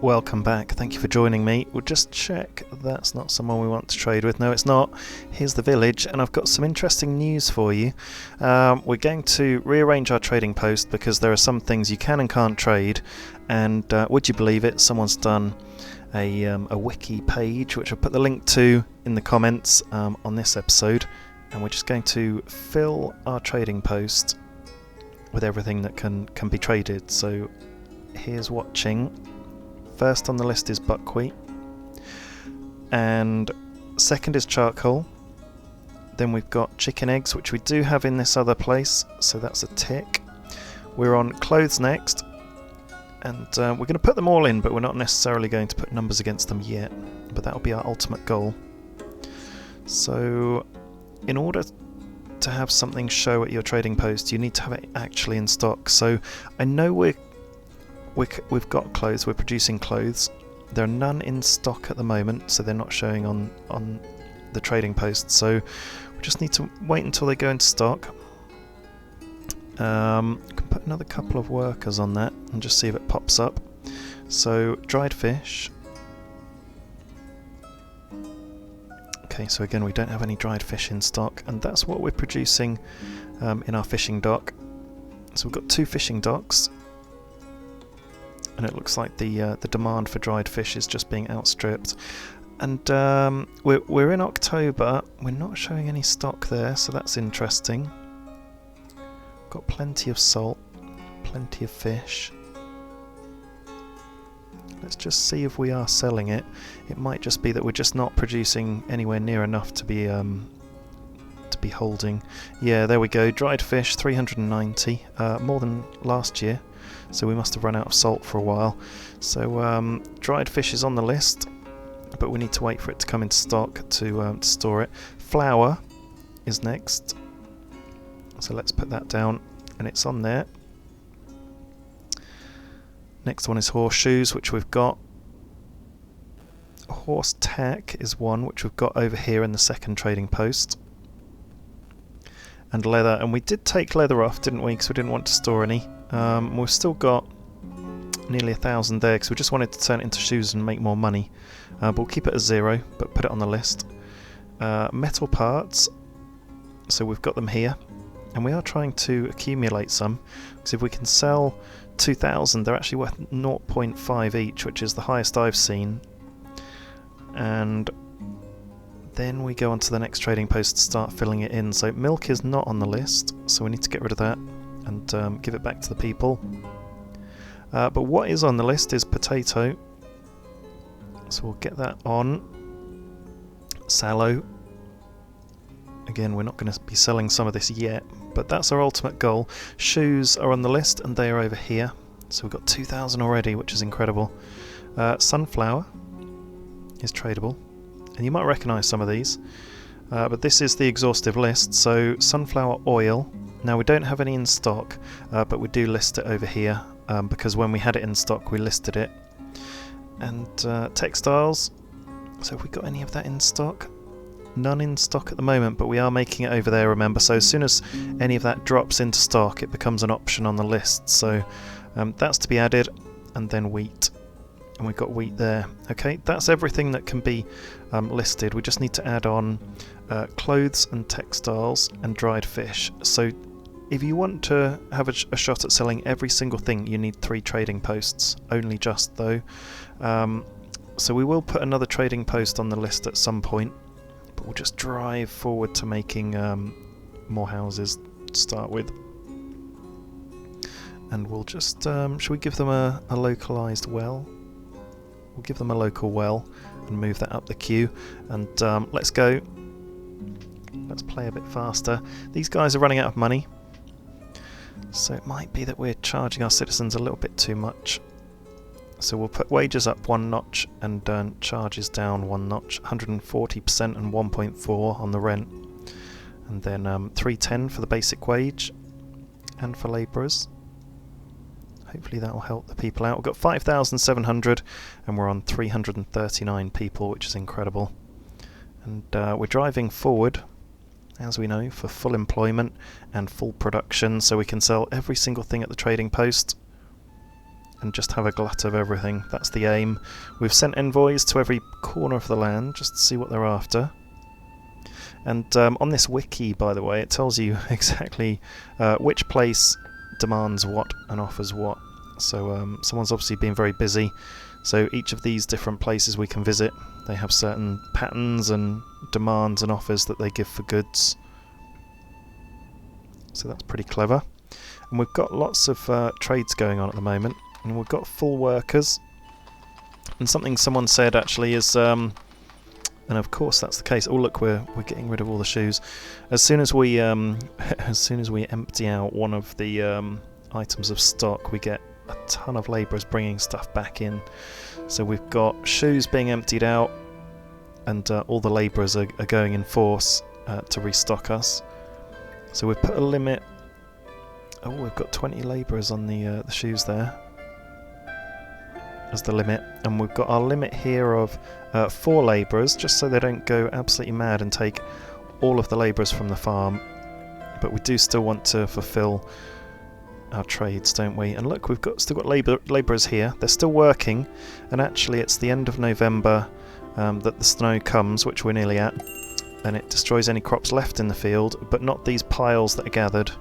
Welcome back, thank you for joining me. We'll just check that's not someone we want to trade with. No, it's not. Here's the village, and I've got some interesting news for you. We're going to rearrange our trading post because there are some things you can and can't trade, and would you believe it, someone's done a Wiki page, which I'll put the link to in the comments on this episode, and we're just going to fill our trading post with everything that can be traded. So here's watching. First on the list is buckwheat, and second is charcoal. Then we've got chicken eggs, which we do have in this other place, so that's a tick. We're on clothes next, and we're going to put them all in, but we're not necessarily going to put numbers against them yet, but that'll be our ultimate goal. So in order to have something show at your trading post, you need to have it actually in stock. So I know we've got clothes, we're producing clothes. There are none in stock at the moment, so they're not showing on the trading post. So we just need to wait until they go into stock. We can put another couple of workers on that and just see if it pops up. So dried fish. Okay, so again we don't have any dried fish in stock, and that's what we're producing in our fishing dock. So we've got 2 fishing docks, and it looks like the demand for dried fish is just being outstripped. And we're in October, we're not showing any stock there, so that's interesting. Got plenty of salt, plenty of fish. Let's just see if we are selling it. It might just be that we're just not producing anywhere near enough to be holding. Yeah, there we go. Dried fish, 390, more than last year. So we must have run out of salt for a while. So dried fish is on the list, but we need to wait for it to come into stock to store it. Flour is next, so let's put that down, and it's on there. Next one is horseshoes, which we've got. Horse tack is one, which we've got over here in the second trading post. And leather, and we did take leather off, didn't we, because we didn't want to store any. We've still got nearly 1,000 there because we just wanted to turn it into shoes and make more money. But we'll keep it as 0, but put it on the list. Metal parts, so we've got them here, and we are trying to accumulate some, because if we can sell 2,000, they're actually worth 0.5 each, which is the highest I've seen. And then we go on to the next trading post to start filling it in. So milk is not on the list, so we need to get rid of that and give it back to the people. But what is on the list is potato, so we'll get that on. Sallow, again we're not going to be selling some of this yet, but that's our ultimate goal. Shoes are on the list, and they are over here, so we've got 2,000 already, which is incredible. Sunflower is tradable, and you might recognise some of these, but this is the exhaustive list. So sunflower oil, now we don't have any in stock, but we do list it over here, because when we had it in stock we listed it. And textiles, so have we got any of that in stock? None in stock at the moment, but we are making it over there, remember, so as soon as any of that drops into stock it becomes an option on the list. So that's to be added, and then wheat. And we've got wheat there. Okay, that's everything that can be listed. We just need to add on clothes and textiles and dried fish. So if you want to have a shot at selling every single thing, you need 3 trading posts, only just though. So we will put another trading post on the list at some point, but we'll just drive forward to making more houses to start with. And we'll just, should we give them a localised well? We'll give them a local well and move that up the queue, and let's go. Let's play a bit faster. These guys are running out of money, so it might be that we're charging our citizens a little bit too much. So we'll put wages up 1 notch and charges down 1 notch, 140% and 1.4 on the rent, and then 310 for the basic wage and for labourers. Hopefully that will help the people out. We've got 5,700 and we're on 339 people, which is incredible. And we're driving forward, as we know, for full employment and full production, so we can sell every single thing at the trading post. and just have a glut of everything. That's the aim. We've sent envoys to every corner of the land just to see what they're after. And on this wiki, by the way, it tells you exactly which place demands what and offers what. So someone's obviously been very busy. So each of these different places we can visit, they have certain patterns and demands and offers that they give for goods. So that's pretty clever. And we've got lots of trades going on at the moment, and we've got full workers. And something someone said actually is, and of course that's the case. Oh look, we're getting rid of all the shoes. As soon as we empty out one of the items of stock, we get a ton of labourers bringing stuff back in. So we've got shoes being emptied out, and all the labourers are going in force to restock us. So we've put a limit. Oh, we've got 20 labourers on the shoes there as the limit, and we've got our limit here of 4 labourers, just so they don't go absolutely mad and take all of the labourers from the farm. But we do still want to fulfil our trades, don't we? And look, we've still got labourers here. They're still working, and actually it's the end of November that the snow comes, which we're nearly at, and it destroys any crops left in the field, but not these piles that are gathered.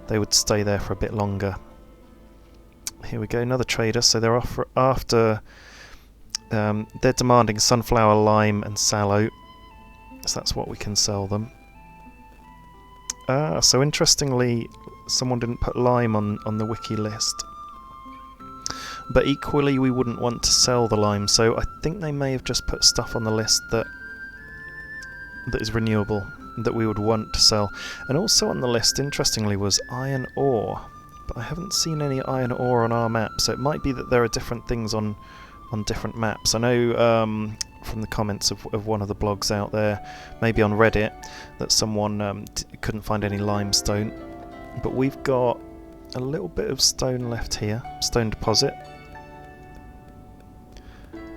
They would stay there for a bit longer. Here we go, another trader. So they're after they're demanding sunflower, lime and sallow, so that's what we can sell them. So interestingly, someone didn't put lime on the wiki list, but equally we wouldn't want to sell the lime, so I think they may have just put stuff on the list that is renewable, that we would want to sell. And also on the list, interestingly, was iron ore, but I haven't seen any iron ore on our map, so it might be that there are different things on different maps. I know from the comments of one of the blogs out there, maybe on Reddit, that someone couldn't find any limestone, but we've got a little bit of stone left here, stone deposit.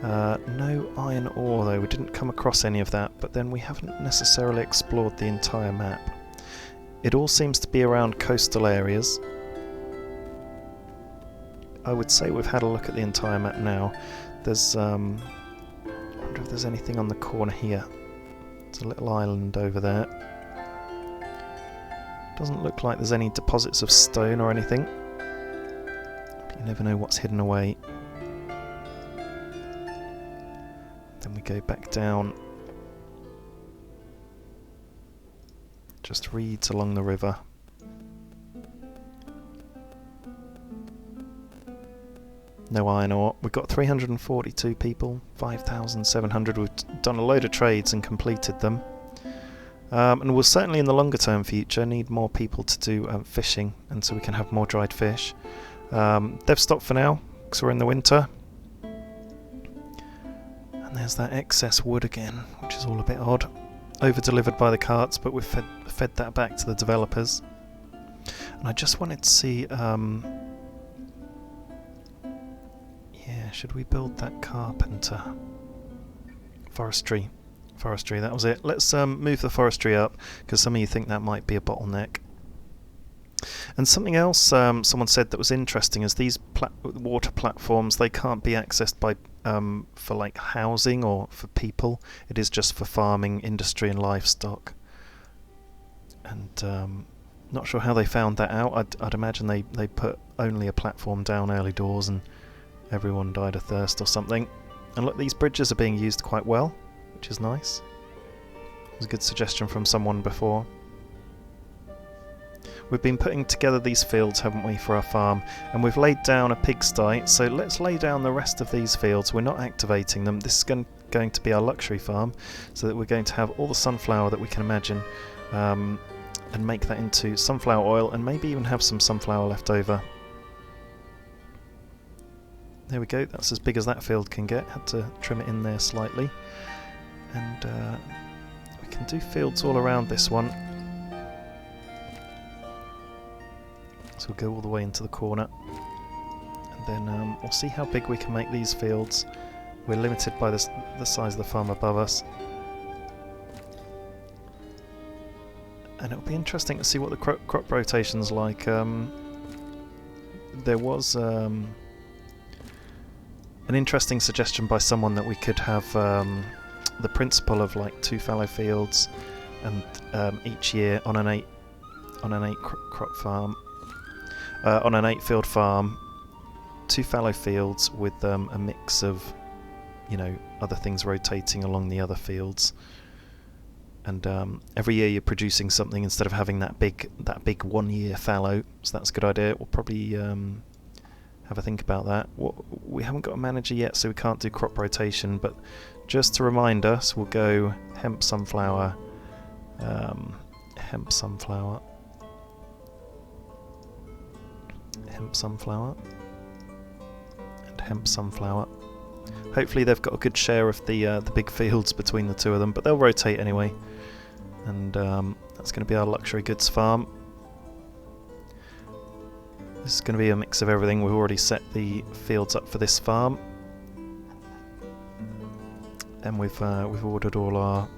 No iron ore though, we didn't come across any of that, but then we haven't necessarily explored the entire map. It all seems to be around coastal areas. I would say we've had a look at the entire map now. There's, I wonder if there's anything on the corner here. There's a little island over there. Doesn't look like there's any deposits of stone or anything. But you never know what's hidden away. Then we go back down. Just reeds along the river. No iron ore. We've got 342 people, 5,700. We've done a load of trades and completed them. And we'll certainly in the longer term future need more people to do fishing, and so we can have more dried fish. They've stopped for now because we're in the winter. And there's that excess wood again, which is all a bit odd. Over-delivered by the carts, but we've fed that back to the developers. And I just wanted to see... yeah, should we build that carpenter? Forestry, that was it. Let's move the forestry up, because some of you think that might be a bottleneck. And something else someone said that was interesting is these water platforms, they can't be accessed by for like housing or for people. It is just for farming, industry and livestock. And not sure how they found that out. I'd imagine they put only a platform down early doors and everyone died of thirst or something. And look, these bridges are being used quite well, which is nice. It was a good suggestion from someone before. We've been putting together these fields, haven't we, for our farm, and we've laid down a pigsty, so let's lay down the rest of these fields. We're not activating them. This is going to be our luxury farm, so that we're going to have all the sunflower that we can imagine, and make that into sunflower oil, and maybe even have some sunflower left over. There we go, that's as big as that field can get. Had to trim it in there slightly. And we can do fields all around this one. So we'll go all the way into the corner. And then we'll see how big we can make these fields. We're limited by the size of the farm above us. And it'll be interesting to see what the crop rotation's like. There was... an interesting suggestion by someone that we could have the principle of like 2 fallow fields, and each year on an 8 crop farm, on an 8 field farm, 2 fallow fields with a mix of, you know, other things rotating along the other fields, and every year you're producing something instead of having that big 1 year fallow. So that's a good idea. We'll probably have a think about that. We haven't got a manager yet, so we can't do crop rotation, but just to remind us, we'll go hemp, sunflower, hemp, sunflower, hemp, sunflower, and hemp, sunflower. Hopefully they've got a good share of the big fields between the two of them, but they'll rotate anyway. And that's going to be our luxury goods farm. This is going to be a mix of everything. We've already set the fields up for this farm, and we've ordered all our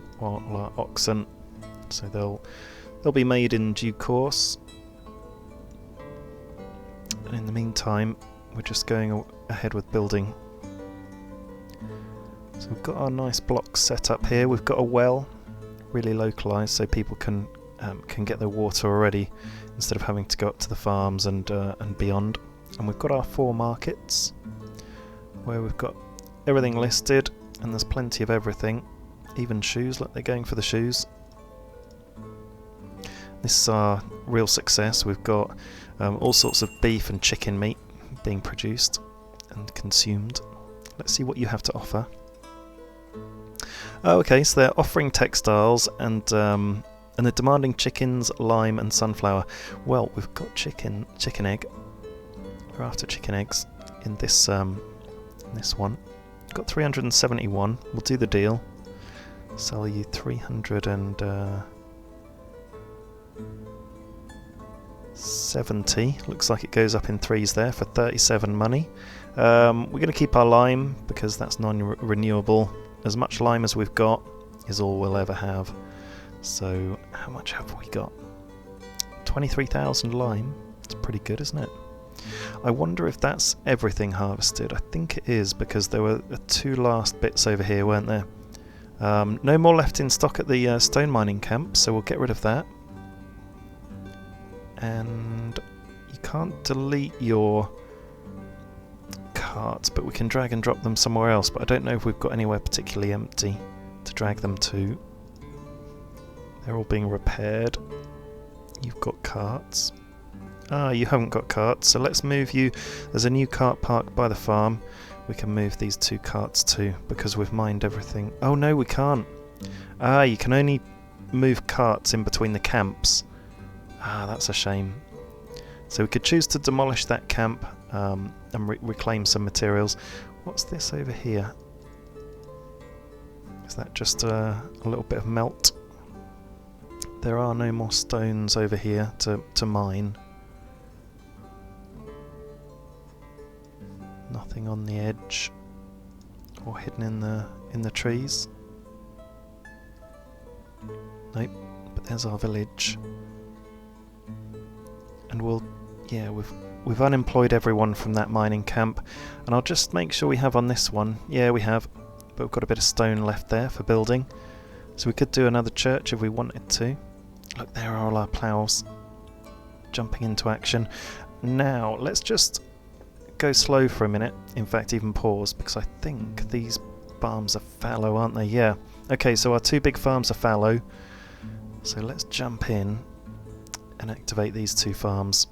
oxen, so they'll be made in due course. And in the meantime, we're just going ahead with building. So we've got our nice blocks set up here. We've got a well, really localised, so people can get their water already instead of having to go up to the farms and beyond. And we've got our 4 markets where we've got everything listed, and there's plenty of everything, even shoes. Look, they're going for the shoes. This is our real success. We've got all sorts of beef and chicken meat being produced and consumed. Let's see what you have to offer. Oh, okay, so they're offering textiles and they're demanding chickens, lime, and sunflower. Well, we've got chicken egg. We're after chicken eggs in this one. Got 371. We'll do the deal. Sell you 370. Looks like it goes up in 3s there for 37 money. We're going to keep our lime because that's non-renewable. As much lime as we've got is all we'll ever have. So how much have we got? 23,000 lime. It's pretty good, isn't it? I wonder if that's everything harvested. I think it is, because there were 2 last bits over here, weren't there? No more left in stock at the stone mining camp, so we'll get rid of that. And you can't delete your carts, but we can drag and drop them somewhere else, but I don't know if we've got anywhere particularly empty to drag them to. They're all being repaired. You've got carts. Ah, you haven't got carts, so let's move you. There's a new cart park by the farm. We can move these 2 carts too, because we've mined everything. Oh no, we can't. Ah, you can only move carts in between the camps. Ah, that's a shame. So we could choose to demolish that camp and reclaim some materials. What's this over here? Is that just a little bit of melt? There are no more stones over here to mine. Nothing on the edge or hidden in the trees. Nope, but there's our village. And we've unemployed everyone from that mining camp, and I'll just make sure we have on this one. Yeah, we have, but we've got a bit of stone left there for building, so we could do another church if we wanted to. Look, there are all our ploughs jumping into action. Now let's just go slow for a minute, in fact even pause, because I think these farms are fallow, aren't they? Yeah. Okay, so our 2 big farms are fallow, so let's jump in and activate these 2 farms.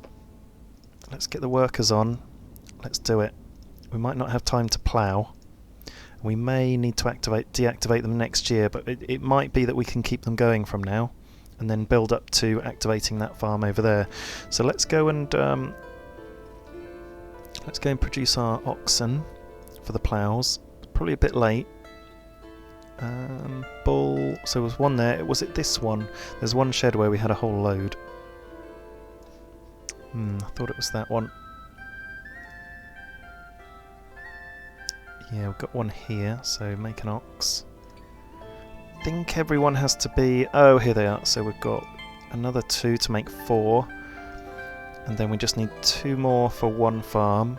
Let's get the workers on. Let's do it. We might not have time to plough. We may need to deactivate them next year, but it might be that we can keep them going from now and then build up to activating that farm over there. So let's go and produce our oxen for the ploughs. Probably a bit late. Bull. So there was one there. Was it this one? There's one shed where we had a whole load. I thought it was that one. Yeah, we've got one here, so make an ox. I think everyone has to be... Oh, here they are. So we've got another 2 to make 4. And then we just need 2 more for 1 farm.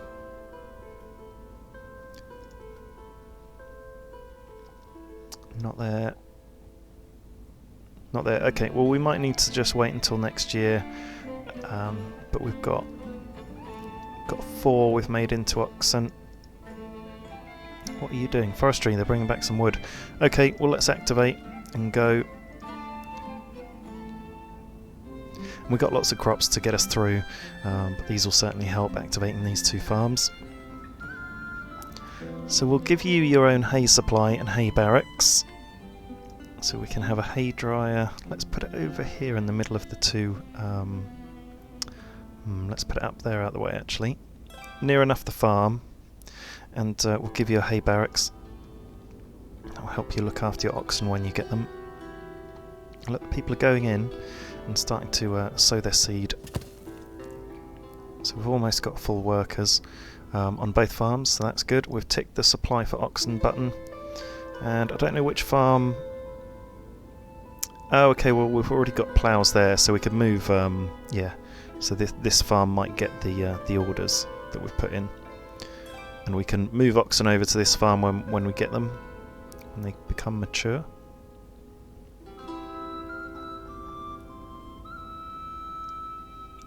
Not there. Not there. Okay, well we might need to just wait until next year. But we've got 4 we've made into oxen. What are you doing? Forestry, they're bringing back some wood. Okay, well let's activate and go. We've got lots of crops to get us through, but these will certainly help activating these 2 farms. So we'll give you your own hay supply and hay barracks. So we can have a hay dryer. Let's put it over here in the middle of the 2. Let's put it up there out of the way actually. Near enough the farm. And we'll give you a hay barracks. That'll help you look after your oxen when you get them. Look, the people are going in and starting to sow their seed. So we've almost got full workers on both farms, so that's good. We've ticked the supply for oxen button. And I don't know which farm... Oh, okay, well we've already got ploughs there, so we could move, yeah. So this farm might get the orders that we've put in. And we can move oxen over to this farm when we get them, when they become mature.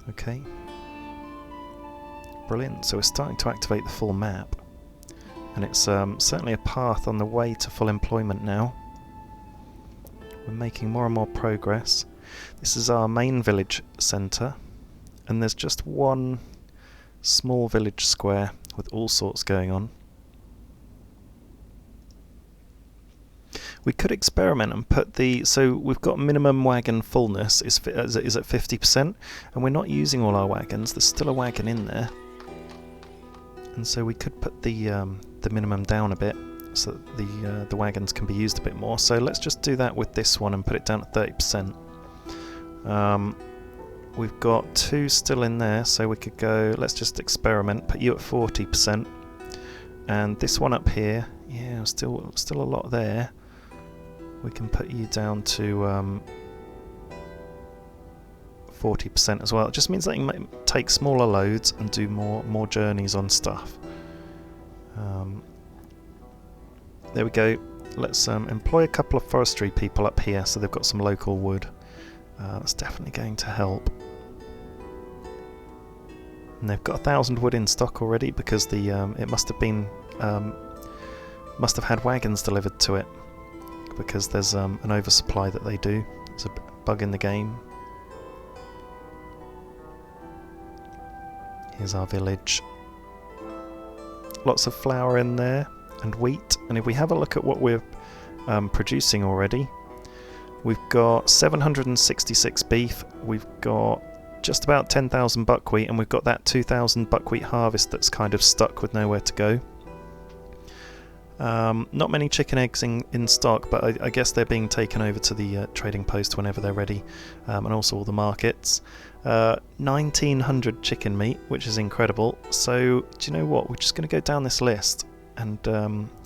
Okay. Brilliant, so we're starting to activate the full map. And it's certainly a path on the way to full employment now. We're making more and more progress. This is our main village centre, and there's just one small village square with all sorts going on. We could experiment and put the... So we've got minimum wagon fullness is at 50%, and we're not using all our wagons. There's still a wagon in there. And so we could put the minimum down a bit so that the wagons can be used a bit more. So let's just do that with this one and put it down at 30%. We've got 2 still in there, so we could go, let's just experiment, put you at 40%. And this one up here, yeah, still a lot there. We can put you down to 40% as well. It just means that you can take smaller loads and do more journeys on stuff. There we go. Let's employ a couple of forestry people up here so they've got some local wood. That's definitely going to help. And they've got 1,000 wood in stock already because the it must have had wagons delivered to it, because there's an oversupply that they do. It's a bug in the game. Here's our village. Lots of flour in there and wheat. And if we have a look at what we're producing already, we've got 766 beef. We've got just about 10,000 buckwheat, and we've got that 2,000 buckwheat harvest that's kind of stuck with nowhere to go. Not many chicken eggs in stock, but I guess they're being taken over to the trading post whenever they're ready, and also all the markets. 1,900 chicken meat, which is incredible. So do you know what? We're just going to go down this list and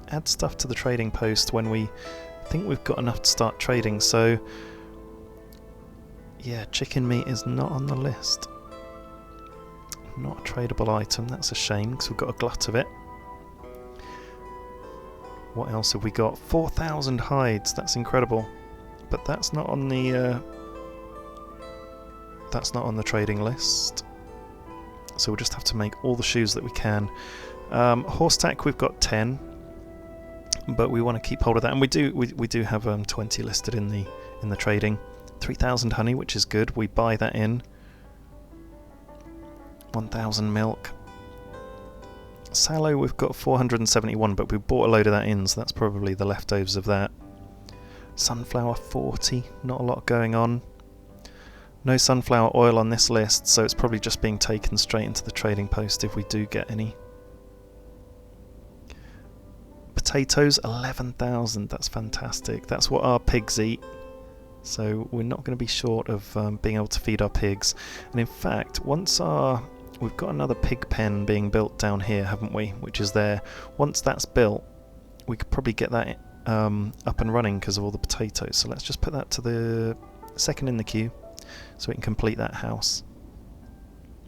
add stuff to the trading post when we think we've got enough to start trading. So yeah, chicken meat is not on the list. Not a tradable item. That's a shame because we've got a glut of it. What else have we got? 4,000 hides. That's incredible, but that's not on the trading list. So we'll just have to make all the shoes that we can. Horse tack, we've got 10, but we want to keep hold of that, and we do have 20 listed in the trading. 3,000 honey, which is good. We buy that in. 1,000 milk. Sallow, we've got 471, but we bought a load of that in, so that's probably the leftovers of that. Sunflower, 40. Not a lot going on. No sunflower oil on this list, so it's probably just being taken straight into the trading post if we do get any. Potatoes, 11,000. That's fantastic. That's what our pigs eat. So we're not going to be short of being able to feed our pigs. And in fact, we've got another pig pen being built down here, haven't we? Which is there. Once that's built, we could probably get that up and running because of all the potatoes. So let's just put that to the second in the queue, so we can complete that house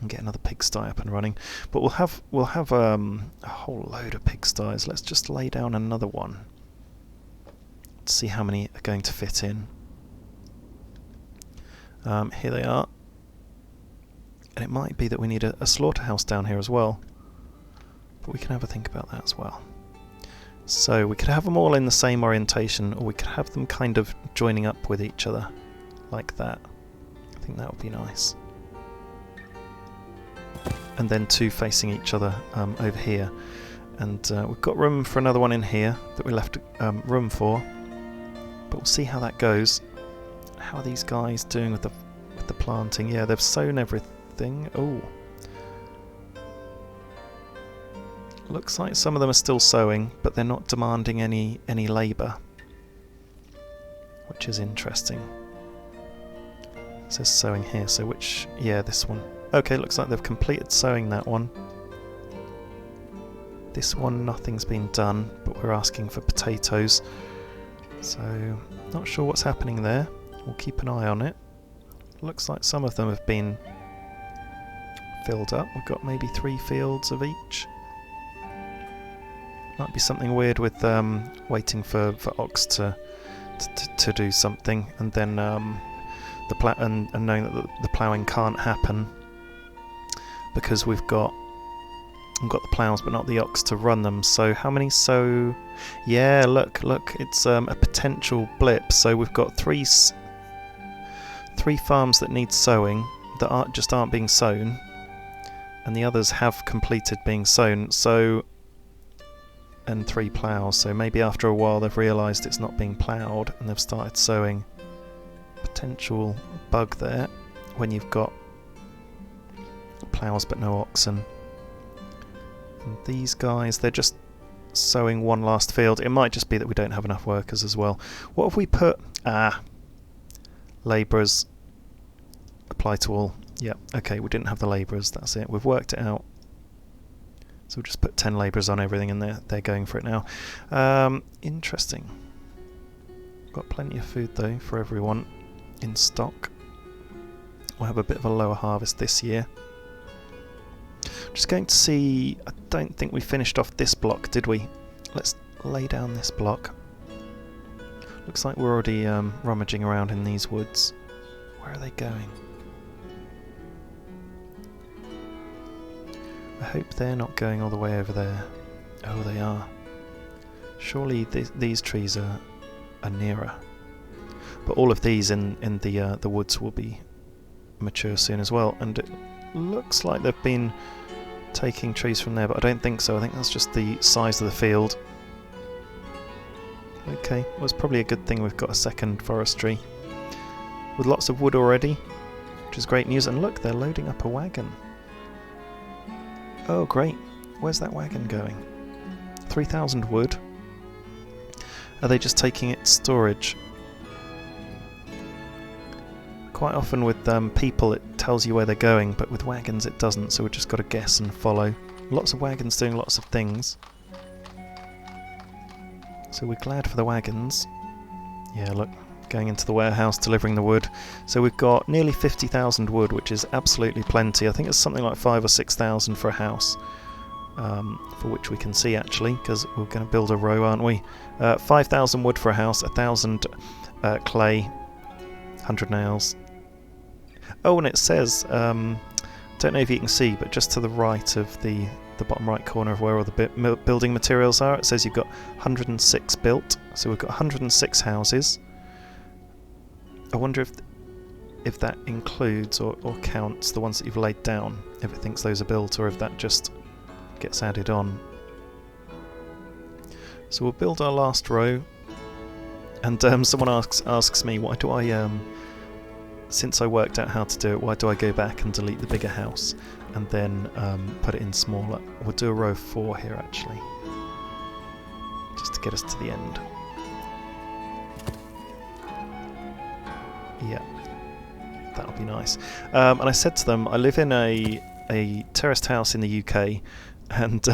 and get another pigsty up and running. But we'll have a whole load of pigsties. Let's just lay down another one. to see how many are going to fit in. Here they are. And it might be that we need a slaughterhouse down here as well. But we can have a think about that as well. So we could have them all in the same orientation, or we could have them kind of joining up with each other, like that. I think that would be nice. And then two facing each other over here. And we've got room for another one in here that we left room for. But we'll see how that goes. How are these guys doing with the planting? Yeah, they've sown everything. Oh. Looks like some of them are still sowing, but they're not demanding any labour, which is interesting. It says sowing here, so which... yeah, this one. Okay, looks like they've completed sowing that one. This one, nothing's been done, but we're asking for potatoes. So, not sure what's happening there. We'll keep an eye on it. Looks like some of them have been filled up. We've got maybe 3 fields of each. Might be something weird with waiting for ox to do something, and then and knowing that the ploughing can't happen because we've got the ploughs but not the ox to run them. So how many sow? Yeah, look, it's a potential blip. So we've got three farms that need sowing that aren't being sown, and the others have completed being sown. So. And 3 ploughs, so maybe after a while they've realised it's not being ploughed and they've started sowing. Potential bug there when you've got ploughs but no oxen. And these guys, they're just sowing one last field. It might just be that we don't have enough workers as well. What have we put? Labourers. Apply to all. Yep, okay, we didn't have the labourers, that's it. We've worked it out. So we'll just put 10 labourers on everything and they're going for it now. Interesting. Got plenty of food though for everyone in stock. We'll have a bit of a lower harvest this year. Just going to see, I don't think we finished off this block, did we? Let's lay down this block. Looks like we're already rummaging around in these woods. Where are they going? I hope they're not going all the way over there. Oh, they are. Surely these trees are nearer. But all of these in the woods will be mature soon as well. And it looks like they've been taking trees from there, but I don't think so. I think that's just the size of the field. Okay, well, it's probably a good thing we've got a second forestry with lots of wood already, which is great news. And look, they're loading up a wagon. Oh, great. Where's that wagon going? 3,000 wood. Are they just taking it to storage? Quite often with people it tells you where they're going, but with wagons it doesn't, so we've just got to guess and follow. Lots of wagons doing lots of things. So we're glad for the wagons. Yeah, look, going into the warehouse, delivering the wood. So we've got nearly 50,000 wood, which is absolutely plenty. I think it's something like 5,000 or 6,000 for a house, for which we can see actually, because we're going to build a row, aren't we? 5,000 wood for a house, 1,000 clay, 100 nails. Oh, and it says, don't know if you can see, but just to the right of the bottom right corner of where all the building materials are, it says you've got 106 built. So we've got 106 houses. I wonder if that includes or counts the ones that you've laid down, if it thinks those are built, or if that just gets added on. So we'll build our last row, and someone asks me, why do I, since I worked out how to do it, why do I go back and delete the bigger house and then put it in smaller? We'll do a row 4 here actually, just to get us to the end. Yeah, that'll be nice. And I said to them, I live in a terraced house in the UK, and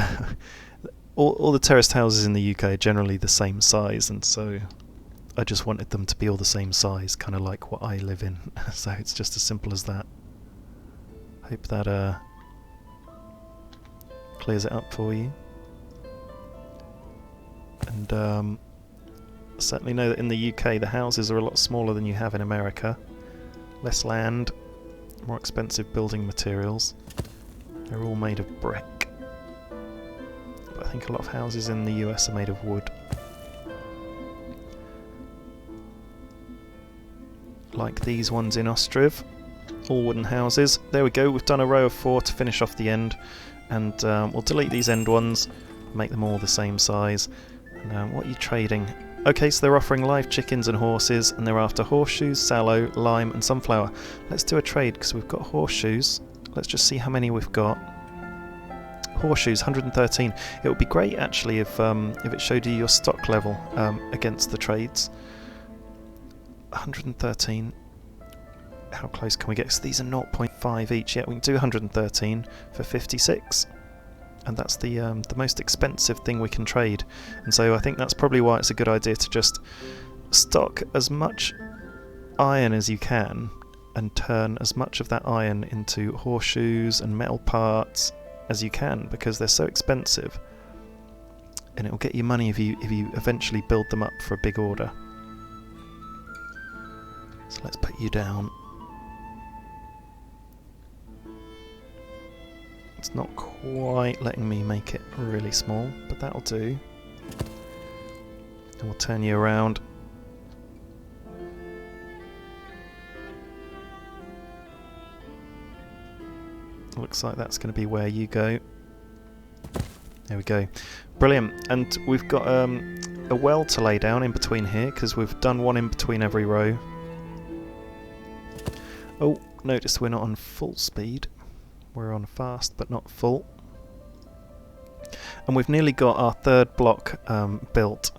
all the terraced houses in the UK are generally the same size, and so I just wanted them to be all the same size, kind of like what I live in. So it's just as simple as that. Hope that clears it up for you. And Certainly know that in the UK the houses are a lot smaller than you have in America. Less land, more expensive building materials. They're all made of brick. But I think a lot of houses in the US are made of wood. Like these ones in Ostriv. All wooden houses. There we go, we've done a row of 4 to finish off the end. And we'll delete these end ones, make them all the same size. And what are you trading? Okay, so they're offering live chickens and horses, and they're after horseshoes, sallow, lime and sunflower. Let's do a trade, because we've got horseshoes. Let's just see how many we've got. Horseshoes, 113. It would be great, actually, if it showed you your stock level against the trades. 113. How close can we get? So these are 0.5 each. Yeah, we can do 113 for 56. And that's the most expensive thing we can trade, and so I think that's probably why it's a good idea to just stock as much iron as you can and turn as much of that iron into horseshoes and metal parts as you can, because they're so expensive, and it will get you money if you eventually build them up for a big order. So let's put you down. It's not quite letting me make it really small, but that'll do. And we'll turn you around. Looks like that's going to be where you go. There we go. Brilliant. And we've got a well to lay down in between here, because we've done one in between every row. Oh, notice we're not on full speed. We're on fast but not full. And we've nearly got our third block built.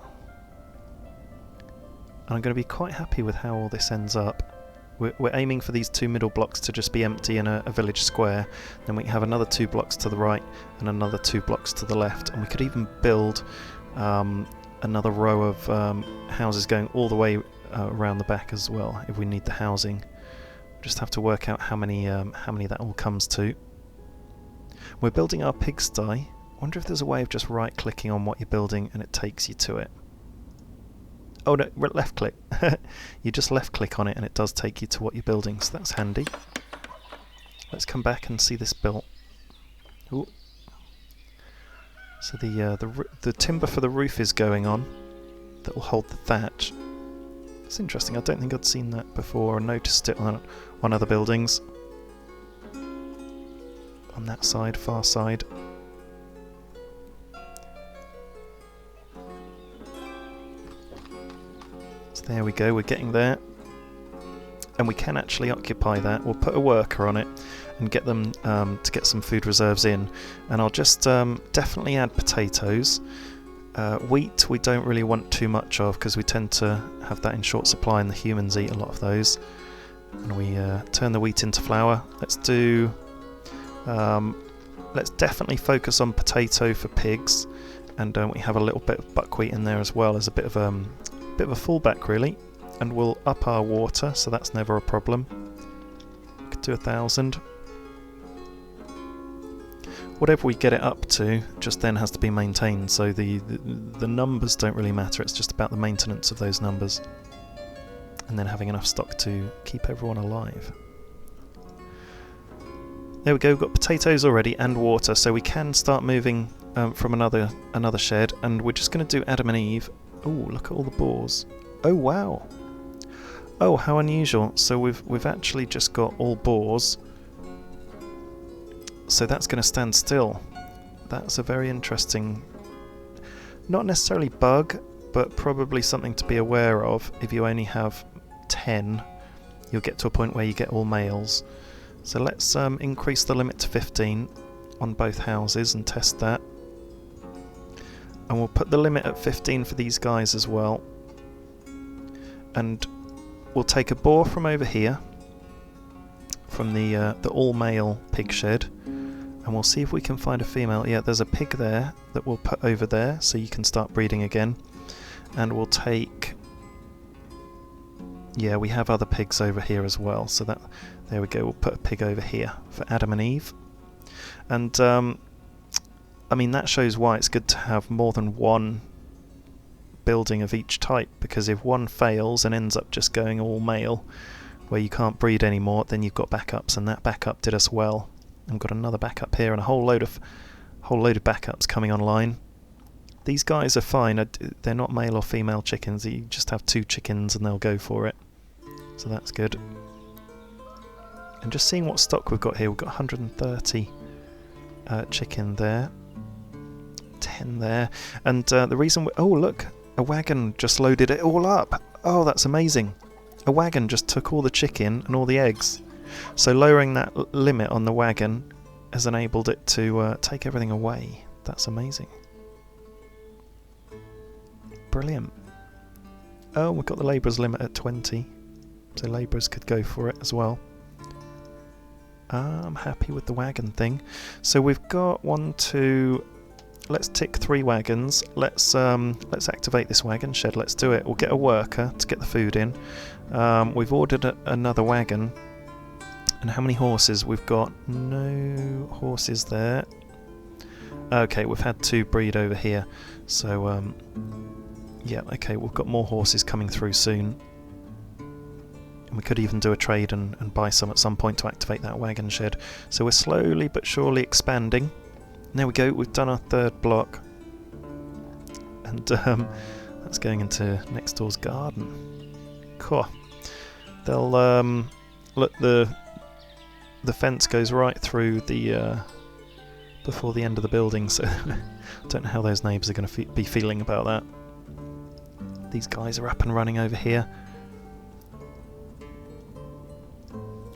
And I'm going to be quite happy with how all this ends up. We're aiming for these 2 middle blocks to just be empty in a village square. Then we can have another 2 blocks to the right and another 2 blocks to the left. And we could even build another row of houses going all the way around the back as well if we need the housing. Just have to work out how many that all comes to. We're building our pigsty. I wonder if there's a way of just right clicking on what you're building and it takes you to it. Oh no, left click. You just left click on it and it does take you to what you're building, so that's handy. Let's come back and see this built. Ooh. So the timber for the roof is going on. That will hold the thatch. It's interesting, I don't think I'd seen that before or noticed it on other buildings. On that side, far side. So there we go, we're getting there. And we can actually occupy that. We'll put a worker on it and get them to get some food reserves in. And I'll just definitely add potatoes. Wheat we don't really want too much of because we tend to have that in short supply and the humans eat a lot of those. And we turn the wheat into flour. Let's do... let's definitely focus on potato for pigs, and we have a little bit of buckwheat in there as well as a bit of a fallback really. And we'll up our water, so that's never a problem. We could do 1,000. Whatever we get it up to just then has to be maintained, so the numbers don't really matter, it's just about the maintenance of those numbers. And then having enough stock to keep everyone alive. There we go, we've got potatoes already and water, so we can start moving from another shed, and we're just going to do Adam and Eve. Oh, look at all the boars. Oh wow. Oh, how unusual. So we've actually just got all boars. So that's going to stand still. That's a very interesting, not necessarily bug, but probably something to be aware of. If you only have 10, you'll get to a point where you get all males. So let's increase the limit to 15 on both houses and test that. And we'll put the limit at 15 for these guys as well. And we'll take a boar from over here, from the all-male pig shed, and we'll see if we can find a female. Yeah, there's a pig there that we'll put over there so you can start breeding again. And we'll take... Yeah, we have other pigs over here as well, so that... There we go, we'll put a pig over here for Adam and Eve. And, I mean, that shows why it's good to have more than one building of each type, because if one fails and ends up just going all male, where you can't breed anymore, then you've got backups, and that backup did us well. I've got another backup here and a whole load of backups coming online. These guys are fine. They're not male or female chickens. You just have 2 chickens and they'll go for it. So that's good. And just seeing what stock we've got here, we've got 130 chicken there, 10 there, and the reason oh look, a wagon just loaded it all up. Oh, that's amazing. A wagon just took all the chicken and all the eggs. So lowering that limit on the wagon has enabled it to take everything away. That's amazing. Brilliant. Oh, we've got the labourers limit at 20, so labourers could go for it as well. I'm happy with the wagon thing. So we've got 1, 2. Let's tick 3 wagons. Let's activate this wagon shed. Let's do it. We'll get a worker to get the food in. We've ordered another wagon. And how many horses? We've got no horses there. Okay, we've had 2 breed over here. So yeah, okay, we've got more horses coming through soon. We could even do a trade and buy some at some point to activate that wagon shed. So we're slowly but surely expanding. There we go, we've done our 3rd block. And that's going into next door's garden. Cool. They'll look, the fence goes right through the before the end of the building, so I don't know how those neighbours are going to be feeling about that. These guys are up and running over here.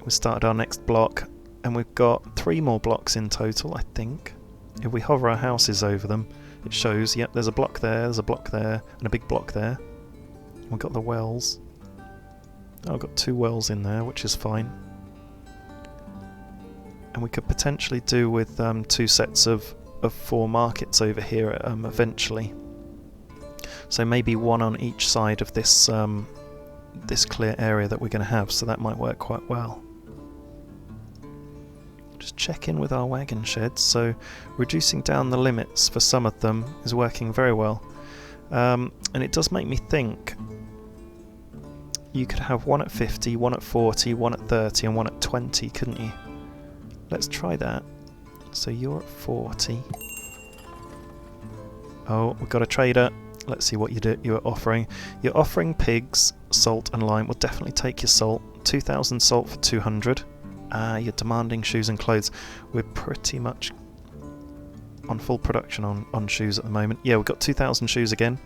We started our next block, and we've got 3 more blocks in total, I think. If we hover our houses over them, it shows, yep, there's a block there's a block there, and a big block there. We've got the wells. Oh, I've got 2 wells in there, which is fine. And we could potentially do with 2 sets of 4 markets over here eventually. So maybe 1 on each side of this this clear area that we're going to have, so that might work quite well. Just check in with our wagon sheds, so reducing down the limits for some of them is working very well. And it does make me think you could have 1 at 50, 1 at 40, 1 at 30 and 1 at 20, couldn't you? Let's try that. So you're at 40. Oh, we've got a trader. Let's see what you're offering. You're offering pigs, salt and lime. We'll definitely take your salt. 2,000 salt for 200. You're demanding shoes and clothes. We're pretty much on full production on shoes at the moment. Yeah, we've got 2,000 shoes again.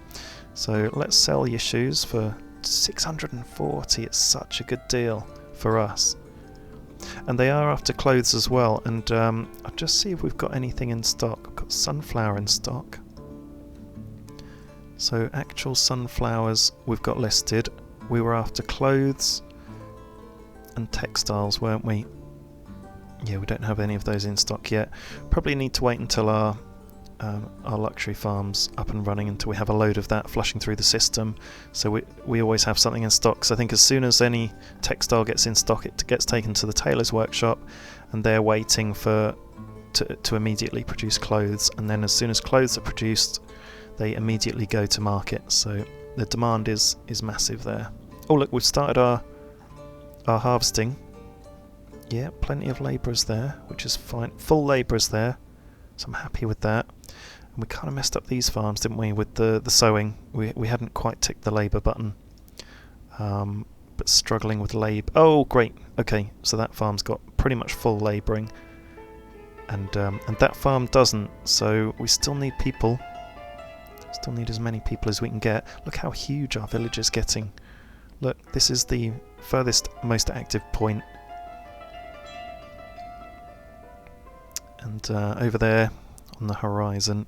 So let's sell your shoes for 640. It's such a good deal for us. And they are after clothes as well. And I'll just see if we've got anything in stock. I've got sunflower in stock. So actual sunflowers we've got listed. We were after clothes and textiles, weren't we? Yeah, we don't have any of those in stock yet. Probably need to wait until our luxury farm's up and running, until we have a load of that flushing through the system. So we always have something in stock. So I think as soon as any textile gets in stock, it gets taken to the tailor's workshop, and they're waiting to immediately produce clothes. And then as soon as clothes are produced, they immediately go to market. So the demand is massive there. Oh look, we've started our harvesting. Yeah, plenty of labourers there, which is fine. Full labourers there, so I'm happy with that. And we kind of messed up these farms, didn't we, with the sowing. We hadn't quite ticked the labour button, but struggling with labour. Oh, great. Okay, so that farm's got pretty much full labouring, and that farm doesn't. So we still need people. Still need as many people as we can get. Look how huge our village is getting. Look, this is the furthest, most active point. And over there on the horizon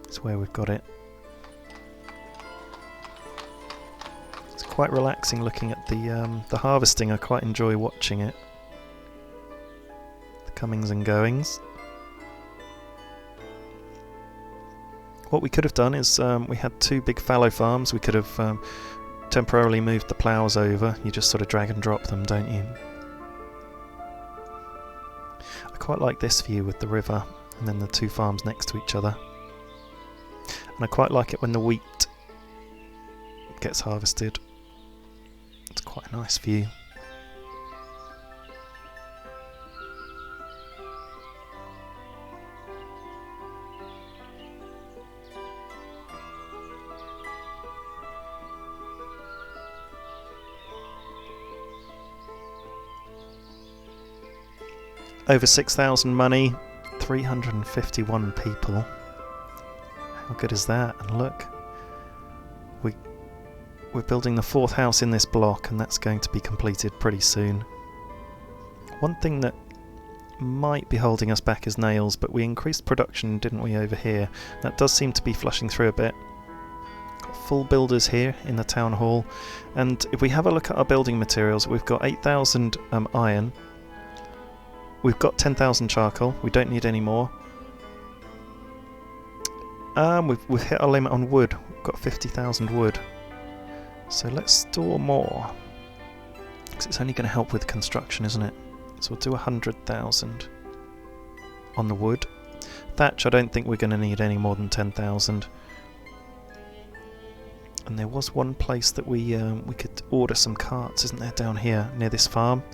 is where we've got it. It's quite relaxing looking at the harvesting. I quite enjoy watching it. The comings and goings. What we could have done is we had 2 big fallow farms. We could have temporarily moved the ploughs over. You just sort of drag and drop them, don't you? I quite like this view with the river and then the 2 farms next to each other. And I quite like it when the wheat gets harvested. It's quite a nice view. Over 6,000 money, 351 people. How good is that? And look, we're building the 4th house in this block, and that's going to be completed pretty soon. One thing that might be holding us back is nails, but we increased production, didn't we, over here? That does seem to be flushing through a bit. Got full builders here in the town hall, and if we have a look at our building materials, we've got 8,000 iron. We've got 10,000 charcoal. We don't need any more. We've hit our limit on wood. We've got 50,000 wood. So let's store more, because it's only going to help with construction, isn't it? So we'll do 100,000 on the wood. Thatch, I don't think we're going to need any more than 10,000. And there was one place that we could order some carts, isn't there, down here near this farm?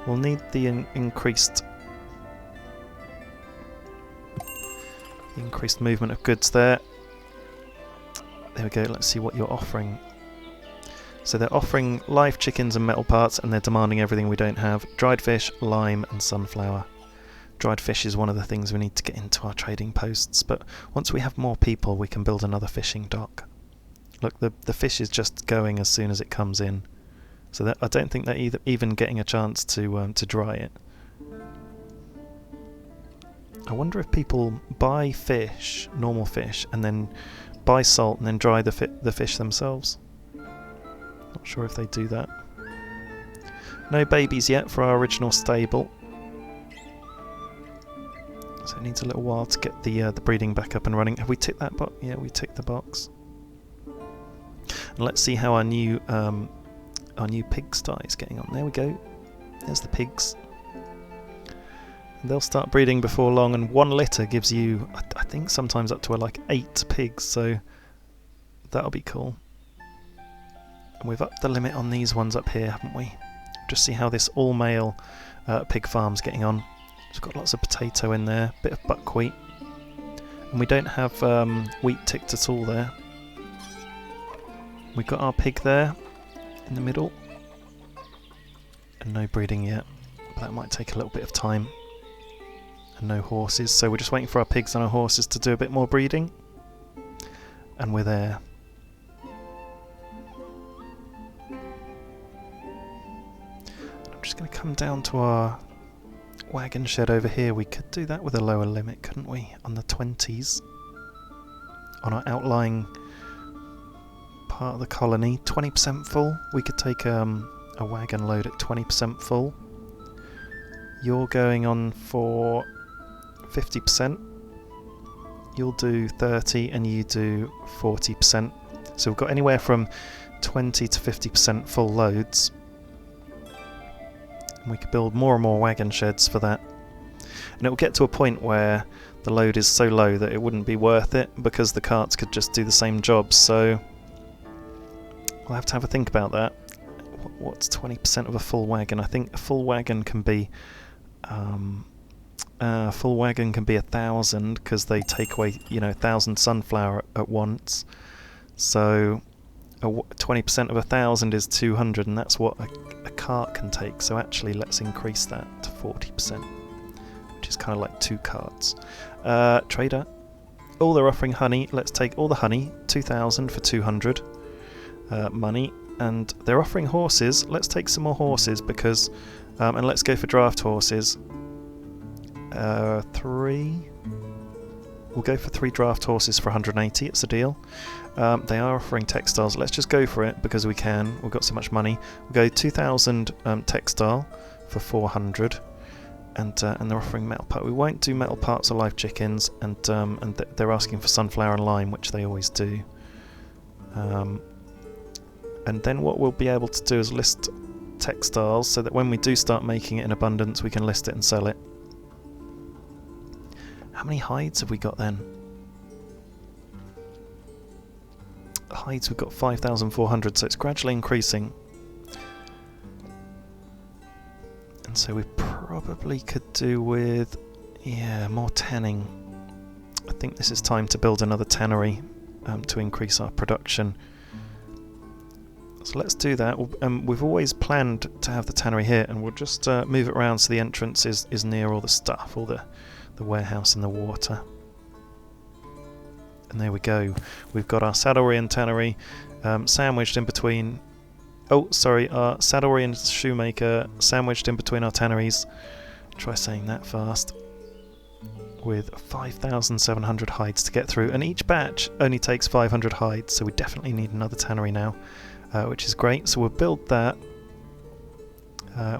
We'll need the increased movement of goods there. There we go, let's see what you're offering. So they're offering live chickens and metal parts, and they're demanding everything we don't have. Dried fish, lime and sunflower. Dried fish is one of the things we need to get into our trading posts, but once we have more people we can build another fishing dock. Look, the fish is just going as soon as it comes in. So that, I don't think they're even getting a chance to dry it. I wonder if people buy fish, normal fish, and then buy salt and then dry the fish themselves. Not sure if they do that. No babies yet for our original stable. So it needs a little while to get the breeding back up and running. Have we ticked that box? Yeah, we ticked the box. And let's see how our new pigsty is getting on. There we go. There's the pigs. And they'll start breeding before long, and 1 litter gives you, I think, sometimes up to like 8 pigs. So that'll be cool. And we've upped the limit on these ones up here, haven't we? Just see how this all-male pig farm's getting on. It's got lots of potato in there, bit of buckwheat, and we don't have wheat ticked at all there. We've got our pig there in the middle, and no breeding yet. That might take a little bit of time. And no horses, so we're just waiting for our pigs and our horses to do a bit more breeding, and we're there. I'm just going to come down to our wagon shed over here. We could do that with a lower limit, couldn't we, on the 20s, on our outlying part of the colony. 20% full. We could take a wagon load at 20% full. You're going on for 50%. You'll do 30 and you do 40%. So we've got anywhere from 20 to 50% full loads. And we could build more and more wagon sheds for that. And it will get to a point where the load is so low that it wouldn't be worth it, because the carts could just do the same job. So we'll have to have a think about that. What's 20% of a full wagon? I think a full wagon can be 1,000, because they take away 1,000 sunflower at once. So 20% of 1,000 is 200, and that's what a cart can take. So actually, let's increase that to 40%, which is kind of like 2 carts. Trader. Oh, they're offering honey. Let's take all the honey. 2,000 for 200 money. And they're offering horses. Let's take some more horses, because and let's go for draft horses. 3. We'll go for 3 draft horses for 180. It's a deal. They are offering textiles. Let's just go for it because we can. We've got so much money. We'll go 2,000 textile for 400, and they're offering metal part. We won't do metal parts or live chickens, and they're asking for sunflower and lime, which they always do. And then what we'll be able to do is list textiles, so that when we do start making it in abundance, we can list it and sell it. How many hides have we got then? hides we've got 5,400, so it's gradually increasing. And so we probably could do with, yeah, more tanning. I think this is time to build another tannery to increase our production. So let's do that. We've always planned to have the tannery here, and we'll just move it around so the entrance is near all the stuff, all the warehouse and the water. And there we go. We've got our saddlery and tannery sandwiched in between. Oh, sorry, our saddlery and shoemaker sandwiched in between our tanneries. Try saying that fast. With 5,700 hides to get through, and each batch only takes 500 hides, so we definitely need another tannery now, which is great. So we'll build that.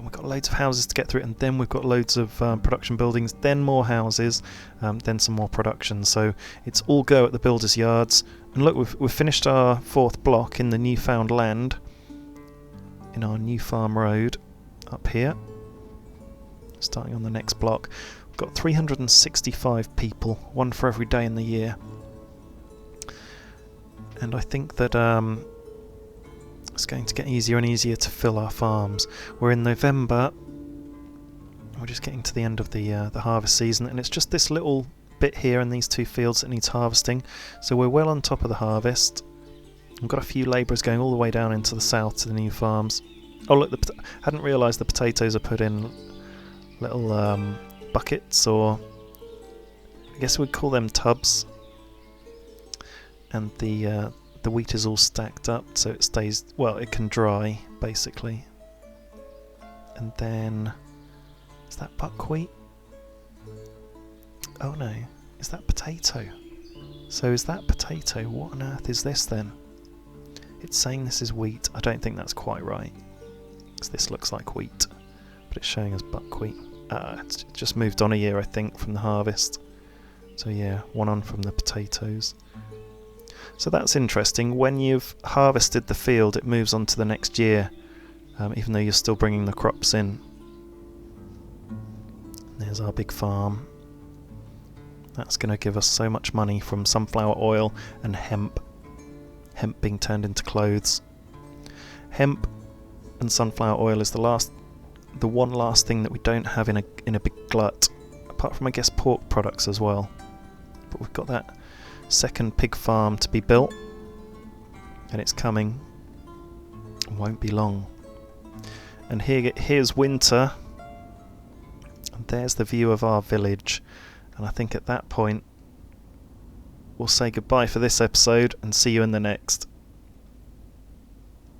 We've got loads of houses to get through, and then we've got loads of production buildings, then more houses, then some more production. So it's all go at the builders' yards. And look, we've finished our 4th block in the newfound land, in our new farm road up here. Starting on the next block. We've got 365 people, one for every day in the year. And I think that it's going to get easier and easier to fill our farms. We're in November. We're just getting to the end of the harvest season, and it's just this little bit here in these 2 fields that needs harvesting. So we're well on top of the harvest. We've got a few labourers going all the way down into the south to the new farms. Oh look, hadn't realised the potatoes are put in little buckets, or I guess we'd call them tubs. And the wheat is all stacked up so it stays, well, it can dry basically. And then, is that buckwheat? Oh no, is that potato? So is that potato? What on earth is this then? It's saying this is wheat. I don't think that's quite right, because this looks like wheat, but it's showing us buckwheat. It's just moved on a year, I think, from the harvest. So yeah, one on from the potatoes. So that's interesting. When you've harvested the field, it moves on to the next year, even though you're still bringing the crops in. There's our big farm. That's going to give us so much money from sunflower oil and hemp. Hemp being turned into clothes. Hemp and sunflower oil is the one last thing that we don't have in a big glut, apart from, I guess, pork products as well. But we've got that second pig farm to be built, and it's coming. It won't be long. And here's winter, and there's the view of our village. And I think at that point we'll say goodbye for this episode and see you in the next.